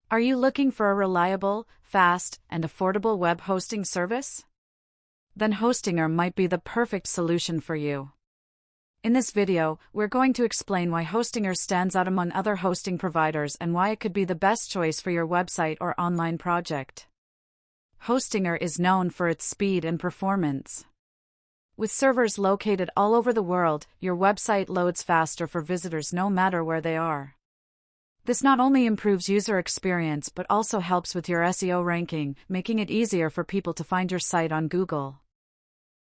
Are you looking for a reliable, fast, and affordable web hosting service? Then Hostinger might be the perfect solution for you. In this video, we're going to explain why Hostinger stands out among other hosting providers and why it could be the best choice for your website or online project. Hostinger is known for its speed and performance. With servers located all over the world, your website loads faster for visitors no matter where they are. This not only improves user experience but also helps with your SEO ranking, making it easier for people to find your site on Google.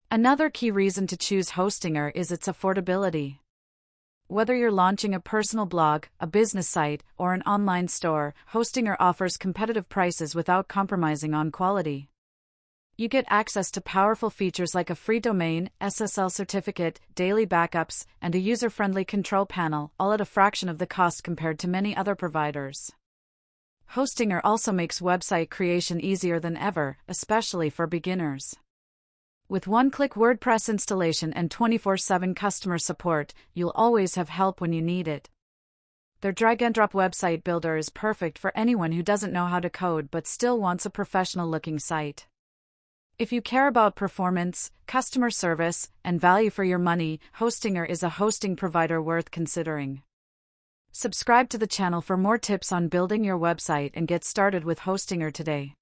Another key reason to choose Hostinger is its affordability. Whether you're launching a personal blog, a business site, or an online store, Hostinger offers competitive prices without compromising on quality. You get access to powerful features like a free domain, SSL certificate, daily backups, and a user-friendly control panel, all at a fraction of the cost compared to many other providers. Hostinger also makes website creation easier than ever, especially for beginners. With one-click WordPress installation and 24/7 customer support, you'll always have help when you need it. Their drag-and-drop website builder is perfect for anyone who doesn't know how to code but still wants a professional-looking site. If you care about performance, customer service, and value for your money, Hostinger is a hosting provider worth considering. Subscribe to the channel for more tips on building your website and get started with Hostinger today.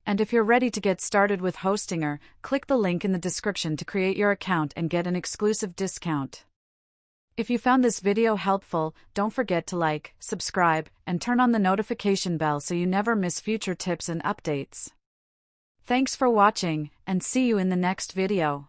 And if you're ready to get started with Hostinger, click the link in the description to create your account and get an exclusive discount. If you found this video helpful, don't forget to like, subscribe, and turn on the notification bell so you never miss future tips and updates. Thanks for watching, and see you in the next video.